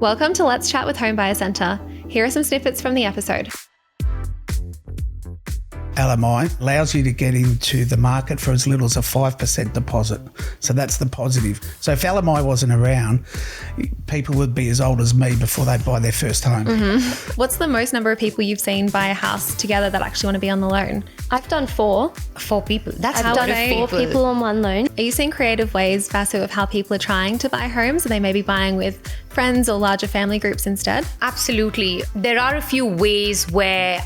Welcome to Let's Chat with Homebuyers Centre. Here are some snippets from the episode. LMI allows you to get into the market for as little as a 5% deposit. So that's the positive. So if LMI wasn't around, people would be as old as me before they'd buy their first home. What's the most number of people you've seen buy a house together that actually want to be on the loan? I've done four. Four people. That's I've done four people on one loan. Are you seeing creative ways, Vasu, of how people are trying to buy homes? Are they maybe buying with friends or larger family groups instead? Absolutely. There are a few ways where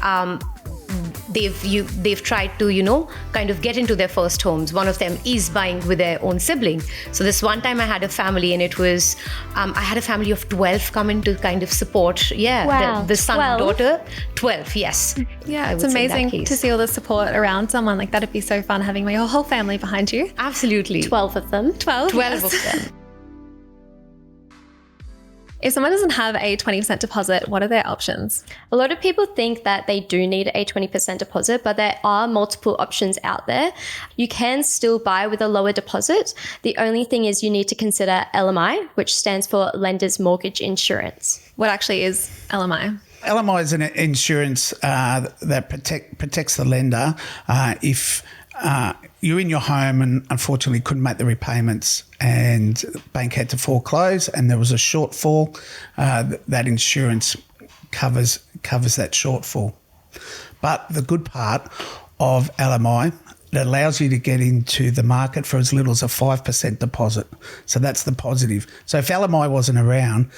they've tried to, kind of get into their first homes. One of them is buying with their own sibling. So this one time I had a family, and it was, I had a family of 12 come in to kind of support, the son 12? and daughter. 12, yes. Yeah, it's amazing to see all the support around someone. Like, that'd be so fun having your whole family behind you. Absolutely. 12 of them. 12 12 of yes. them. If someone doesn't have a 20% deposit, what are their options? A lot of people think that they do need a 20% deposit, but there are multiple options out there. You can still buy with a lower deposit. The only thing is you need to consider LMI, which stands for Lender's Mortgage Insurance. What actually is LMI? LMI is an insurance that protects the lender if you're in your home and unfortunately couldn't make the repayments and the bank had to foreclose and there was a shortfall, that insurance covers that shortfall. But the good part of LMI, it allows you to get into the market for as little as a 5% deposit. So that's the positive. So if LMI wasn't around,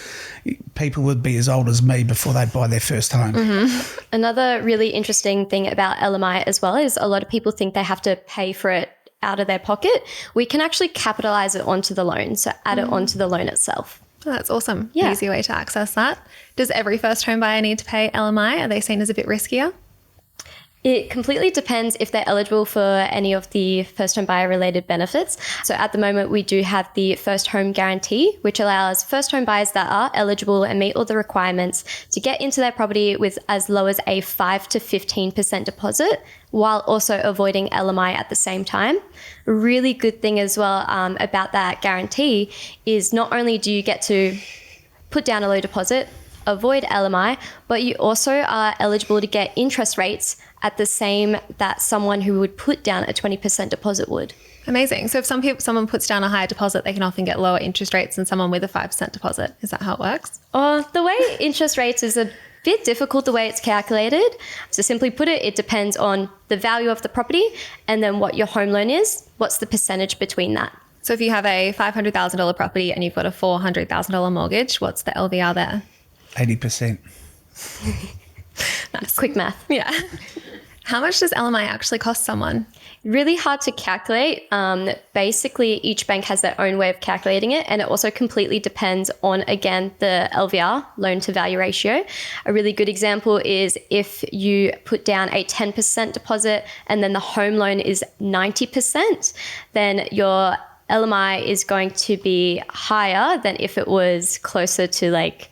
people would be as old as me before they'd buy their first home. Another really interesting thing about LMI as well is a lot of people think they have to pay for it out of their pocket. We can actually capitalize it onto the loan, so add it onto the loan itself. Oh, that's awesome. Yeah. Easy way to access that. Does every first home buyer need to pay LMI? Are they seen as a bit riskier? It completely depends if they're eligible for any of the first home buyer related benefits. So at the moment, we do have the first home guarantee, which allows first home buyers that are eligible and meet all the requirements to get into their property with as low as a 5 to 15% deposit, while also avoiding LMI at the same time. A really good thing as well about that guarantee is not only do you get to put down a low deposit, avoid LMI, but you also are eligible to get interest rates at the same that someone who would put down a 20% deposit would. Amazing. So if someone puts down a higher deposit, they can often get lower interest rates than someone with a 5% deposit. Is that how it works? The way interest rates is a bit difficult the way it's calculated. So simply put it, it depends on the value of the property and then what your home loan is. What's the percentage between that? So if you have a $500,000 property and you've got a $400,000 mortgage, what's the LVR there? 80%. Nice. Quick math. Yeah. How much does LMI actually cost someone? Really hard to calculate. Basically, each bank has their own way of calculating it, and it also completely depends on, again, the LVR, loan to value ratio. A really good example is if you put down a 10% deposit and then the home loan is 90%, then your LMI is going to be higher than if it was closer to like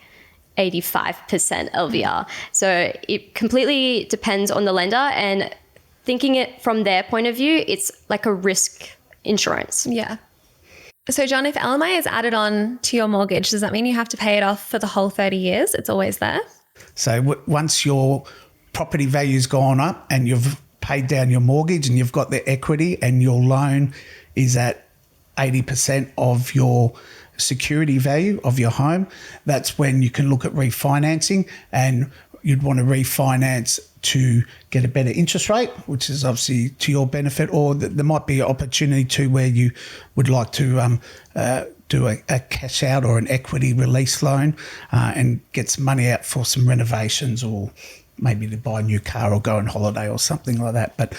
85% LVR. So it completely depends on the lender, and thinking it from their point of view, it's like a risk insurance. Yeah. So John, if LMI is added on to your mortgage, does that mean you have to pay it off for the whole 30 years? It's always there? So once your property value's gone up and you've paid down your mortgage and you've got the equity and your loan is at 80% of your security value of your home, that's when you can look at refinancing, and you'd want to refinance to get a better interest rate, which is obviously to your benefit, or there might be an opportunity too where you would like to do a cash out or an equity release loan and get some money out for some renovations, or maybe to buy a new car or go on holiday or something like that. But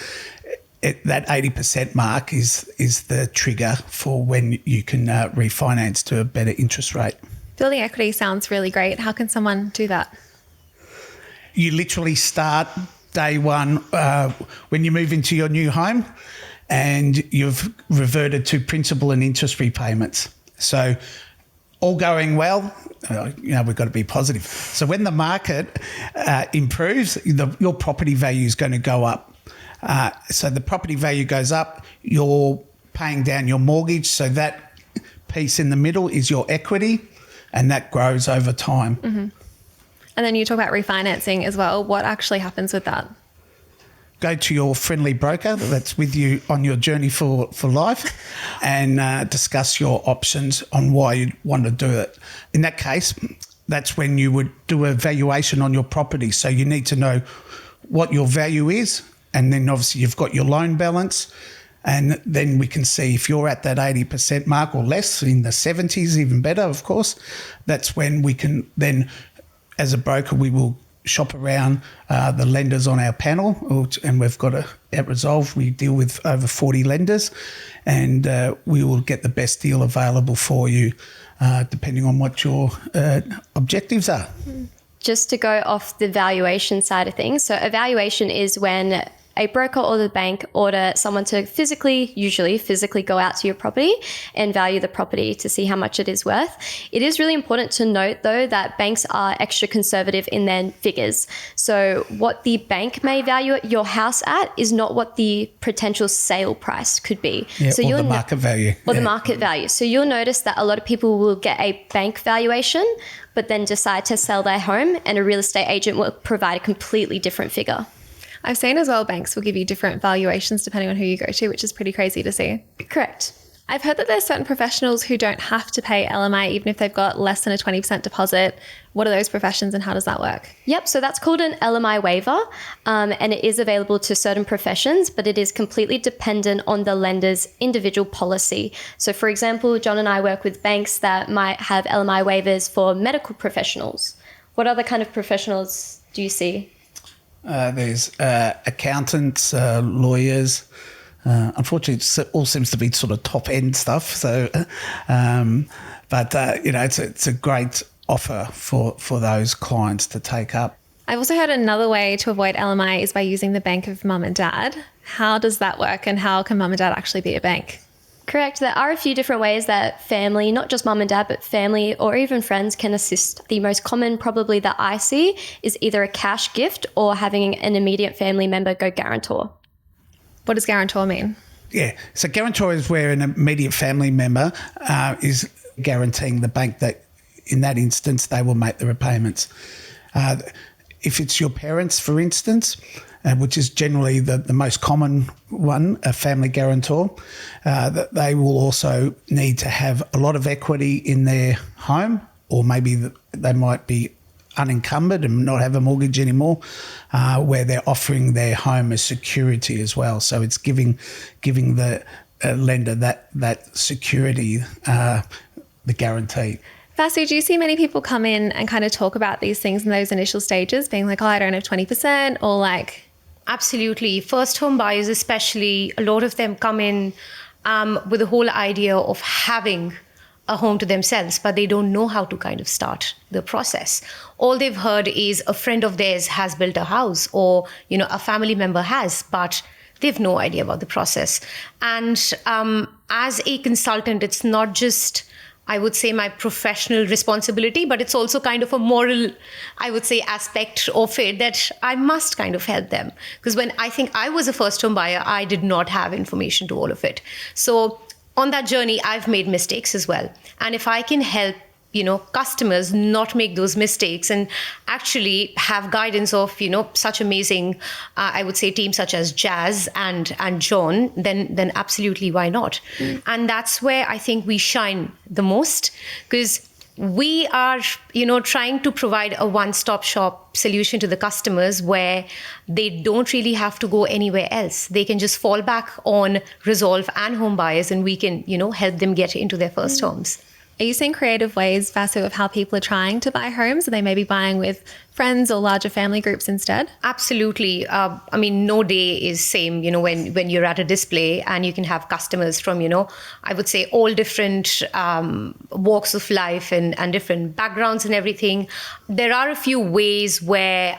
that 80% mark is the trigger for when you can refinance to a better interest rate. Building equity sounds really great. How can someone do that? You literally start day one when you move into your new home and you've reverted to principal and interest repayments. So all going well, we've got to be positive. So when the market improves, your property value is going to go up. So the property value goes up, you're paying down your mortgage, so that piece in the middle is your equity, and that grows over time. And then you talk about refinancing as well. What actually happens with that? Go to your friendly broker that's with you on your journey for life and discuss your options on why you want to do it. In that case, that's when you would do a valuation on your property. So you need to know what your value is, and then obviously you've got your loan balance, and then we can see if you're at that 80% mark or less, in the 70s, even better, of course. That's when we can then, as a broker, we will shop around the lenders on our panel, and we've got at Resolve, we deal with over 40 lenders, and we will get the best deal available for you, depending on what your objectives are. Just to go off the valuation side of things. So a valuation is when a broker or the bank order someone to usually physically go out to your property and value the property to see how much it is worth. It is really important to note, though, that banks are extra conservative in their figures. So what the bank may value your house at is not what the potential sale price could be. Yeah, so or the market value. Or the market value. So you'll notice that a lot of people will get a bank valuation, but then decide to sell their home, and a real estate agent will provide a completely different figure. I've seen as well banks will give you different valuations depending on who you go to, which is pretty crazy to see. Correct. I've heard that there's certain professionals who don't have to pay LMI even if they've got less than a 20% deposit. What are those professions and how does that work? Yep, so that's called an LMI waiver, and it is available to certain professions, but it is completely dependent on the lender's individual policy. So for example, John and I work with banks that might have LMI waivers for medical professionals. What other kind of professionals do you see? There's accountants, lawyers. Unfortunately, it all seems to be sort of top end stuff. So, but it's a great offer for those clients to take up. I've also heard another way to avoid LMI is by using the bank of mum and dad. How does that work, and how can mum and dad actually be a bank? Correct. There are a few different ways that family, not just mum and dad, but family or even friends can assist. The most common probably that I see is either a cash gift or having an immediate family member go guarantor. What does guarantor mean? Yeah. So guarantor is where an immediate family member is guaranteeing the bank that in that instance they will make the repayments. If it's your parents, for instance, which is generally the most common one, a family guarantor, that they will also need to have a lot of equity in their home, or maybe they might be unencumbered and not have a mortgage anymore, where they're offering their home as security as well. So it's giving the lender that security, the guarantee. Vasu, do you see many people come in and kind of talk about these things in those initial stages, being like, oh, I don't have 20%, or like... Absolutely. First home buyers especially, a lot of them come in with the whole idea of having a home to themselves, but they don't know how to kind of start the process. All they've heard is a friend of theirs has built a house, or, a family member has, but they've no idea about the process. And as a consultant, it's not just, I would say, my professional responsibility, but it's also kind of a moral, I would say, aspect of it that I must kind of help them. Because when I think I was a first home buyer, I did not have information to all of it. So on that journey, I've made mistakes as well. And if I can help, customers not make those mistakes and actually have guidance of, such amazing, I would say, teams such as Jazz and John, then absolutely, why not? And that's where I think we shine the most, because we are, trying to provide a one-stop shop solution to the customers where they don't really have to go anywhere else. They can just fall back on Resolve and Homebuyers, and we can, help them get into their first homes. Are you seeing creative ways, Vasu, of how people are trying to buy homes? Are they maybe buying with friends or larger family groups instead? Absolutely. No day is same, when you're at a display and you can have customers from, I would say all different walks of life and different backgrounds and everything. There are a few ways where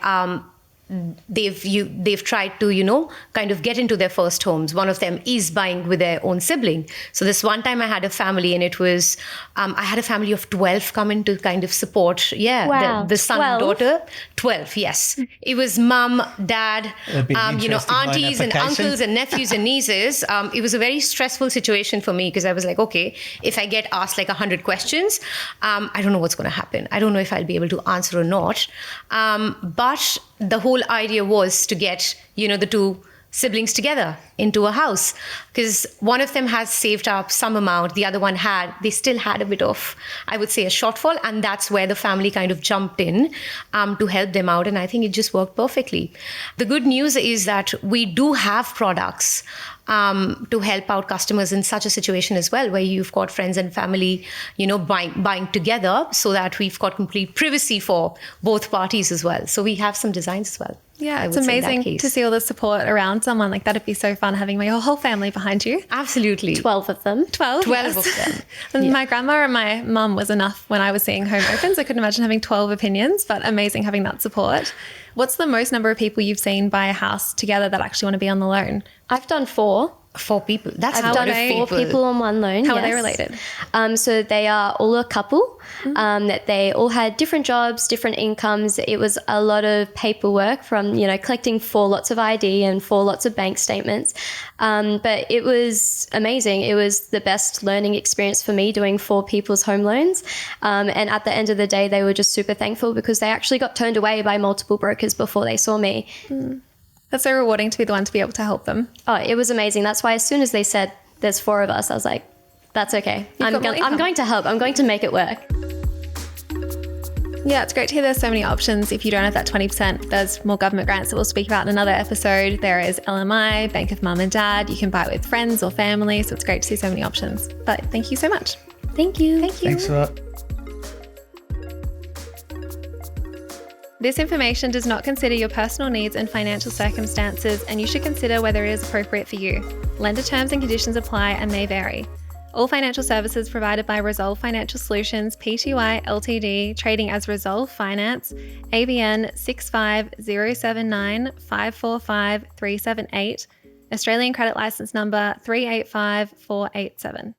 they've tried to, kind of get into their first homes. One of them is buying with their own sibling. So this one time I had a family, and it was I had a family of 12 come in to kind of support. Yeah, Wow. the son 12? and daughter. 12, yes. It was mum, dad, That'd be an interesting loan aunties and application. uncles and nephews and nieces. It was a very stressful situation for me because I was like, okay, if I get asked like 100 questions, I don't know what's going to happen. I don't know if I'll be able to answer or not. But the whole idea was to get, the two siblings together into a house, because one of them has saved up some amount, the other one they still had a bit of, I would say, a shortfall, and that's where the family kind of jumped in to help them out, and I think it just worked perfectly. The good news is that we do have products to help out customers in such a situation as well, where you've got friends and family, buying together, so that we've got complete privacy for both parties as well. So we have some designs as well. Yeah, it's I would say in that amazing case. to see all the support around someone like that. It'd be so fun having your whole family behind you. Absolutely. 12 of them. 12? 12 yes. of them. And my grandma and my mum was enough when I was seeing home opens. I couldn't imagine having 12 opinions, but amazing having that support. What's the most number of people you've seen buy a house together that actually want to be on the loan? I've done 4. 4 people. That's I've a lot done of 4 people on one loan. How are they yes. related? So they are all a couple. That they all had different jobs, different incomes. It was a lot of paperwork from, collecting 4 lots of ID and 4 lots of bank statements. But it was amazing. It was the best learning experience for me doing 4 people's home loans. And at the end of the day, they were just super thankful because they actually got turned away by multiple brokers before they saw me. That's so rewarding to be the one to be able to help them. Oh, it was amazing. That's why as soon as they said there's 4 of us, I was like, that's okay. I'm going to help. I'm going to make it work. Yeah, it's great to hear there's so many options. If you don't have that 20%, there's more government grants that we'll speak about in another episode. There is LMI, Bank of Mum and Dad. You can buy it with friends or family. So it's great to see so many options. But thank you so much. Thank you. Thank you. Thanks a lot. This information does not consider your personal needs and financial circumstances, and you should consider whether it is appropriate for you. Lender terms and conditions apply and may vary. All financial services provided by Resolve Financial Solutions Pty Ltd, trading as Resolve Finance, ABN 65079545 378, Australian Credit Licence Number 385487.